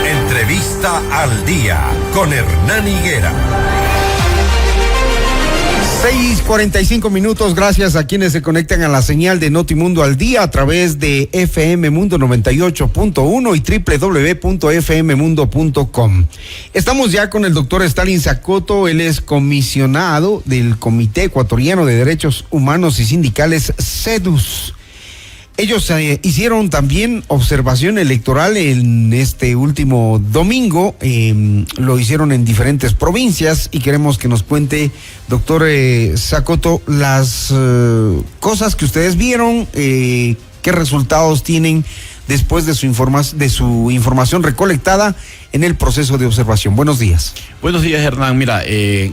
Entrevista al día con Hernán Higuera. 6:45. Gracias a quienes se conectan a la señal de Notimundo al día a través de FM Mundo 98.1 y www.fmmundo.com. Estamos ya con el doctor Stalin Zacoto. Él es comisionado del Comité Ecuatoriano de Derechos Humanos y Sindicales, CEDUS. Ellos hicieron también observación electoral en este último domingo, lo hicieron en diferentes provincias y queremos que nos cuente, doctor Zacoto, las cosas que ustedes vieron, qué resultados tienen después de su información recolectada en el proceso de observación. Buenos días. Buenos días, Hernán. Mira,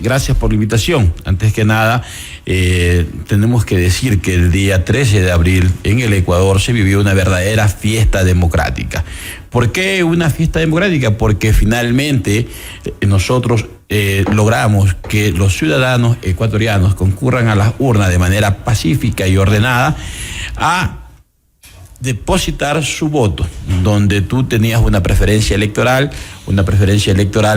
gracias por la invitación. Antes que nada, tenemos que decir que el día 13 de abril en el Ecuador se vivió una verdadera fiesta democrática. ¿Por qué una fiesta democrática? Porque finalmente nosotros logramos que los ciudadanos ecuatorianos concurran a las urnas de manera pacífica y ordenada a depositar su voto, donde tú tenías una preferencia electoral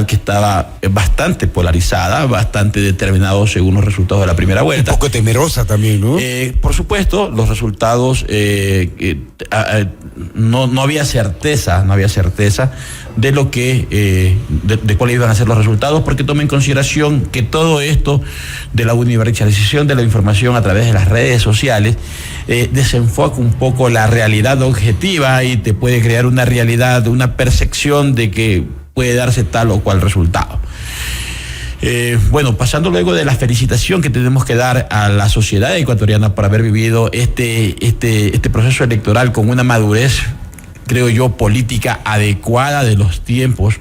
que estaba bastante polarizada, bastante determinado según los resultados de la primera vuelta. Un poco temerosa también, ¿no? Por supuesto, los resultados, no había certeza de lo que, de cuáles iban a ser los resultados, porque toma en consideración que todo esto de la universalización de la información a través de las redes sociales desenfoca un poco la realidad objetiva y te puede crear una realidad, una percepción de que puede darse tal o cual resultado. Bueno, pasando luego de la felicitación que tenemos que dar a la sociedad ecuatoriana por haber vivido este proceso electoral con una madurez, creo yo, política adecuada de los tiempos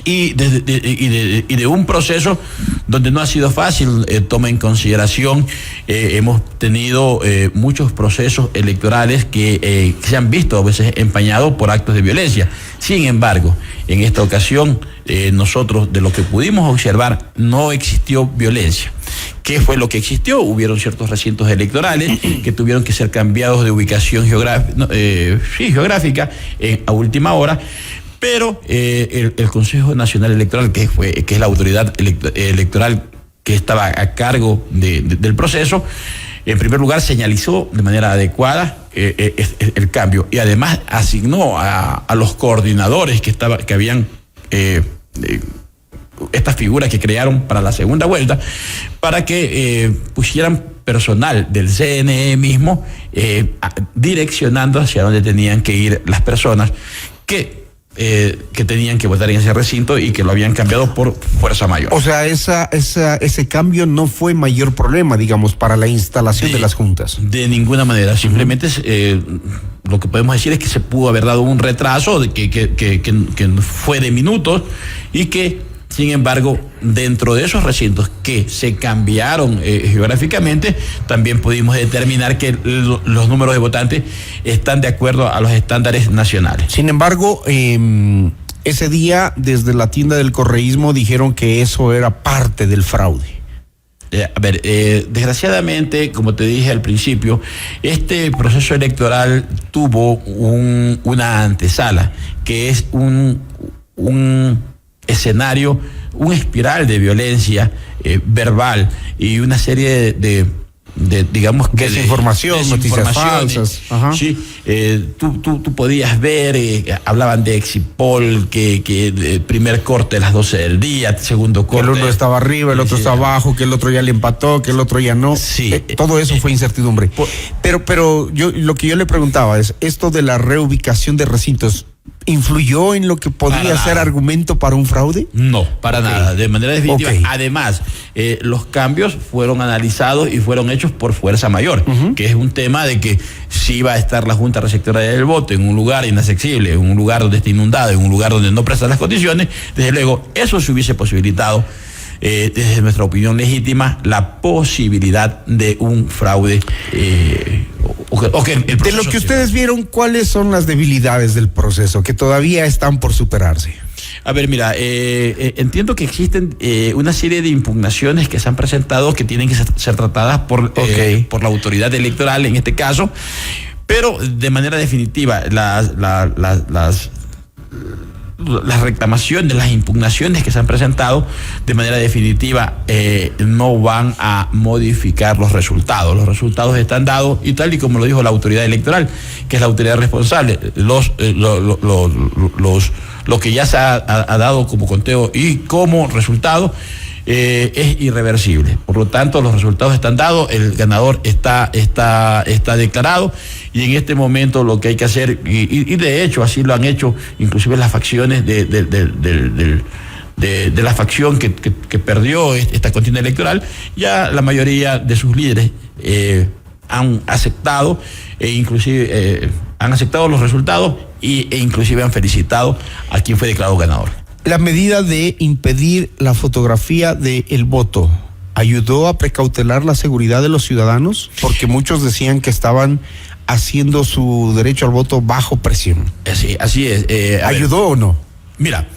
y de un proceso donde no ha sido fácil, toma en consideración, hemos tenido muchos procesos electorales que se han visto a veces empañados por actos de violencia. Sin embargo, en esta ocasión, nosotros de lo que pudimos observar no existió violencia. ¿Qué fue lo que existió? Hubieron ciertos recintos electorales que tuvieron que ser cambiados de ubicación geográfica a última hora. Pero el Consejo Nacional Electoral, que es la autoridad electoral que estaba a cargo del proceso, en primer lugar señalizó de manera adecuada el cambio y además asignó a los coordinadores que habían estas figuras que crearon para la segunda vuelta, para que pusieran personal del CNE mismo direccionando hacia dónde tenían que ir las personas que tenían que votar en ese recinto y que lo habían cambiado por fuerza mayor. O sea, ese cambio no fue mayor problema, digamos, para la instalación de las juntas. De ninguna manera. Simplemente lo que podemos decir es que se pudo haber dado un retraso que fue de minutos y que, sin embargo, dentro de esos recintos que se cambiaron geográficamente, también pudimos determinar que los números de votantes están de acuerdo a los estándares nacionales. Sin embargo, ese día, desde la tienda del correísmo, dijeron que eso era parte del fraude. Desgraciadamente, como te dije al principio, este proceso electoral tuvo una antesala, que es un escenario, una espiral de violencia verbal y una serie de digamos que desinformación, noticias falsas. Ajá. Sí, tú podías ver, hablaban de exit poll, que el primer corte a las 12 del día, segundo corte. Que el uno estaba arriba, el otro está abajo, que el otro ya le empató, que el otro ya no. Sí. Todo eso fue incertidumbre. Pero lo que yo le preguntaba es, esto de la reubicación de recintos, ¿influyó en lo que podría ser argumento para un fraude? No, para nada, de manera definitiva. Okay. Además, los cambios fueron analizados y fueron hechos por fuerza mayor, que es un tema de que si iba a estar la Junta Receptora del Voto en un lugar inaccesible, en un lugar donde está inundado, en un lugar donde no presta las condiciones, desde luego eso se hubiese posibilitado, desde nuestra opinión legítima, la posibilidad de un fraude. De lo que ustedes vieron, ¿cuáles son las debilidades del proceso que todavía están por superarse? A ver, mira, entiendo que existen una serie de impugnaciones que se han presentado que tienen que ser tratadas por la autoridad electoral en este caso, pero de manera definitiva las las reclamaciones, las impugnaciones que se han presentado de manera definitiva no van a modificar los resultados. Los resultados están dados y tal y como lo dijo la autoridad electoral, que es la autoridad responsable, lo que ya se ha dado como conteo y como resultado es irreversible. Por lo tanto, los resultados están dados, el ganador está declarado, y en este momento lo que hay que hacer, y de hecho así lo han hecho inclusive las facciones de la facción que perdió esta contienda electoral, ya la mayoría de sus líderes han aceptado han aceptado los resultados e inclusive han felicitado a quien fue declarado ganador. La medida de impedir la fotografía del voto ayudó a precautelar la seguridad de los ciudadanos, porque muchos decían que estaban haciendo su derecho al voto bajo presión. Así es. ¿Ayudó o no? Mira,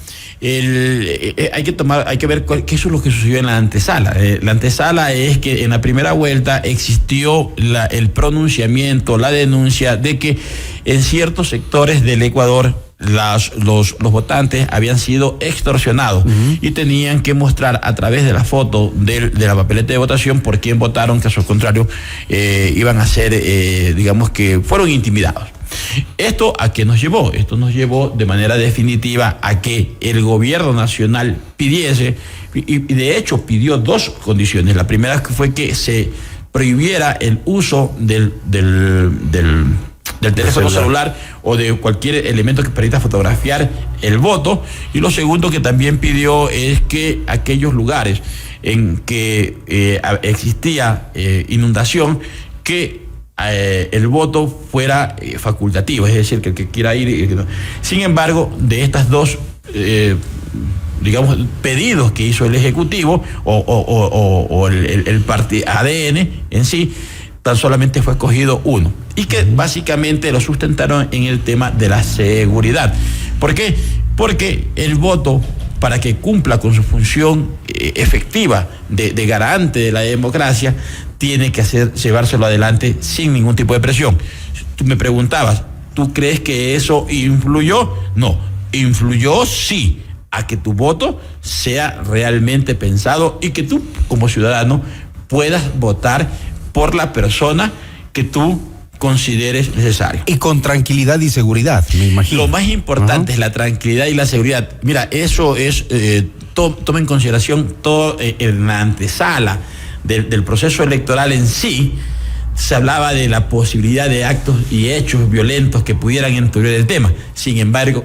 hay que ver qué es lo que sucedió en la antesala. La antesala es que en la primera vuelta existió el pronunciamiento, la denuncia de que en ciertos sectores del Ecuador los votantes habían sido extorsionados y tenían que mostrar a través de la foto de la papeleta de votación por quién votaron, caso contrario iban a ser, digamos que fueron intimidados. ¿Esto a qué nos llevó? Esto nos llevó de manera definitiva a que el gobierno nacional pidiese, y de hecho pidió dos condiciones. La primera fue que se prohibiera el uso del teléfono celular o de cualquier elemento que permita fotografiar el voto, y lo segundo que también pidió es que aquellos lugares en que existía inundación, que el voto fuera facultativo, es decir, que el que quiera ir. Sin embargo, de estas dos digamos pedidos que hizo el Ejecutivo o el partido ADN en sí, tan solamente fue escogido uno, y que básicamente lo sustentaron en el tema de la seguridad. ¿Por qué? Porque el voto, para que cumpla con su función efectiva de garante de la democracia, tiene que llevárselo adelante sin ningún tipo de presión. Tú me preguntabas, ¿tú crees que eso influyó? No, influyó sí a que tu voto sea realmente pensado y que tú como ciudadano puedas votar por la persona que tú consideres necesario. Y con tranquilidad y seguridad, me imagino. Lo más importante es la tranquilidad y la seguridad. Mira, eso es, toma en consideración todo en la antesala del proceso electoral en sí. Se hablaba de la posibilidad de actos y hechos violentos que pudieran enturbiar el tema. Sin embargo,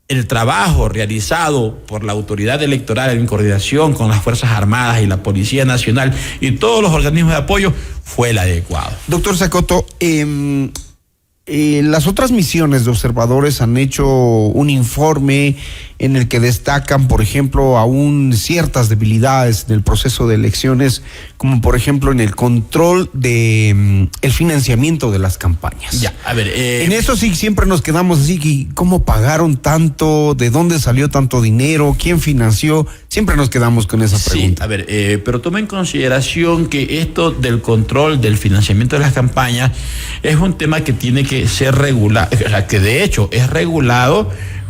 el trabajo realizado por la autoridad electoral en coordinación con las Fuerzas Armadas y la Policía Nacional y todos los organismos de apoyo fue el adecuado. Doctor Sacoto, las otras misiones de observadores han hecho un informe en el que destacan, por ejemplo, aún ciertas debilidades del proceso de elecciones, como por ejemplo en el control de el financiamiento de las campañas. Ya, a ver, en eso sí siempre nos quedamos así, ¿cómo pagaron tanto? ¿De dónde salió tanto dinero? ¿Quién financió? Siempre nos quedamos con esa pregunta. Sí, a ver, pero toma en consideración que esto del control del financiamiento de las campañas es un tema que tiene que ser regulado, o sea, que de hecho es regulado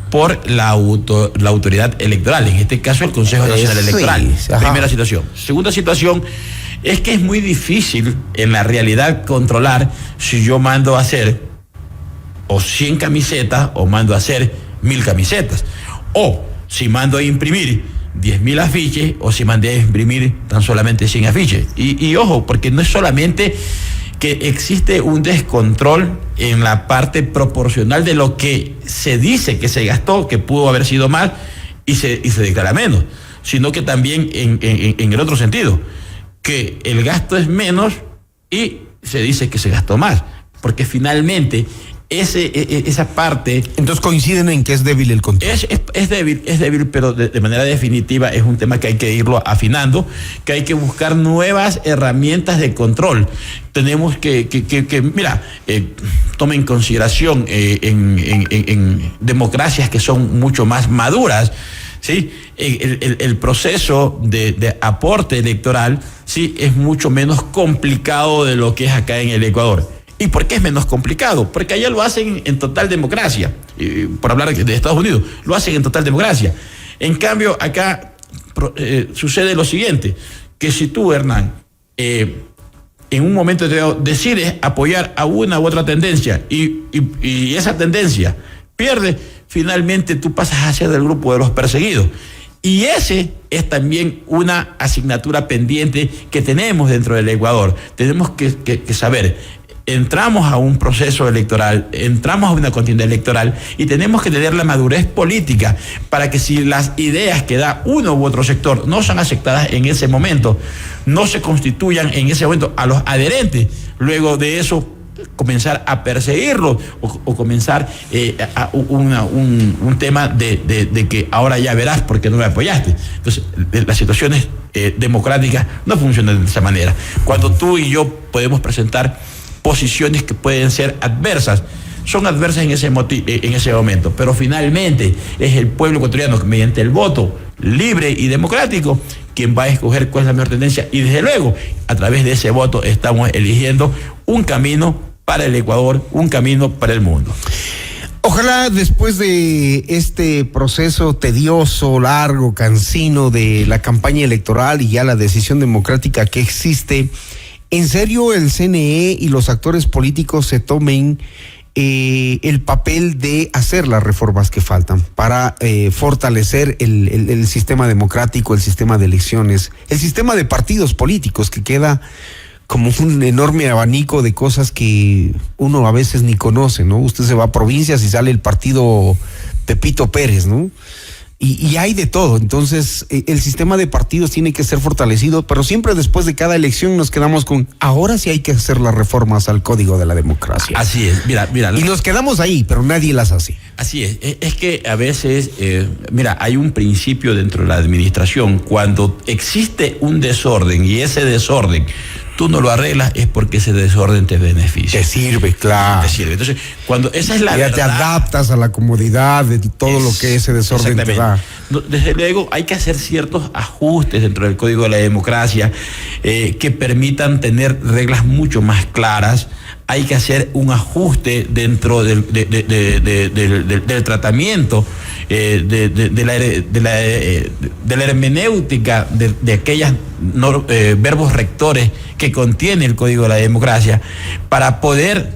por la autoridad electoral, en este caso el Consejo Nacional Electoral. Primera situación. Segunda situación es que es muy difícil en la realidad controlar si yo mando a hacer o 100 camisetas o mando a hacer 1000 camisetas, o si mando a imprimir 10.000 afiches o si mandé a imprimir tan solamente 100 afiches. Y ojo, porque no es solamente que existe un descontrol en la parte proporcional de lo que se dice que se gastó, que pudo haber sido más y se declara menos, sino que también en el otro sentido, que el gasto es menos y se dice que se gastó más, porque finalmente esa parte. Entonces coinciden en que es débil el control. Es débil, pero de manera definitiva es un tema que hay que irlo afinando, que hay que buscar nuevas herramientas de control. Tenemos que mira, toma en consideración en democracias que son mucho más maduras, ¿sí? El proceso de aporte electoral, ¿sí? Es mucho menos complicado de lo que es acá en el Ecuador. ¿Y por qué es menos complicado? Porque allá lo hacen en total democracia. por hablar de Estados Unidos, lo hacen en total democracia. En cambio, acá sucede lo siguiente, que si tú, Hernán, en un momento determinado decides apoyar a una u otra tendencia y esa tendencia pierde, finalmente tú pasas a ser del grupo de los perseguidos. Y ese es también una asignatura pendiente que tenemos dentro del Ecuador. Tenemos que saber, entramos a un proceso electoral, entramos a una contienda electoral y tenemos que tener la madurez política para que si las ideas que da uno u otro sector no son aceptadas en ese momento, no se constituyan en ese momento a los adherentes. Luego de eso, comenzar a perseguirlo o comenzar un tema de que ahora ya verás por qué no me apoyaste. Entonces, las situaciones democráticas no funcionan de esa manera. Cuando tú y yo podemos presentar posiciones que pueden ser adversas, son adversas en ese momento, pero finalmente es el pueblo ecuatoriano que mediante el voto libre y democrático quien va a escoger cuál es la mejor tendencia, y desde luego a través de ese voto estamos eligiendo un camino para el Ecuador, un camino para el mundo. Ojalá después de este proceso tedioso, largo, cansino de la campaña electoral y ya la decisión democrática que existe, en serio el CNE y los actores políticos se tomen el papel de hacer las reformas que faltan para fortalecer el sistema democrático, el sistema de elecciones, el sistema de partidos políticos, que queda como un enorme abanico de cosas que uno a veces ni conoce, ¿no? Usted se va a provincias y sale el partido Pepito Pérez, ¿no? Y hay de todo. Entonces, el sistema de partidos tiene que ser fortalecido, pero siempre después de cada elección nos quedamos con, ahora sí hay que hacer las reformas al Código de la Democracia. Así es, mira. Y nos quedamos ahí, pero nadie las hace. Así es que a veces, hay un principio dentro de la administración, cuando existe un desorden y ese desorden tú no lo arreglas, es porque ese desorden te beneficia. Te sirve, claro. Te sirve. Entonces, cuando esa es la verdad, te adaptas a la comodidad de todo lo que ese desorden te da. Desde luego hay que hacer ciertos ajustes dentro del Código de la Democracia que permitan tener reglas mucho más claras. Hay que hacer un ajuste dentro del tratamiento de la hermenéutica de aquellas verbos rectores que contiene el Código de la Democracia, para poder,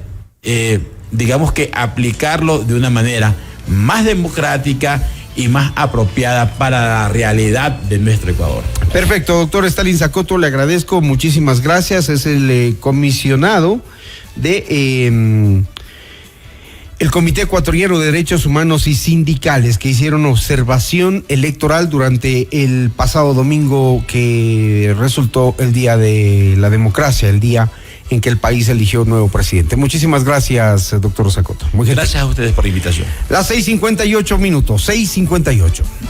digamos que aplicarlo de una manera más democrática y más apropiada para la realidad de nuestro Ecuador. Perfecto, doctor Stalin Insaccoto, le agradezco, muchísimas gracias. Es el comisionado de el Comité Ecuatoriano de Derechos Humanos y Sindicales, que hicieron observación electoral durante el pasado domingo, que resultó el día de la democracia, el día en que el país eligió un nuevo presidente. Muchísimas gracias, doctor Insaccoto. Gracias a ustedes por la invitación. Las 6:58 minutos, 6:58.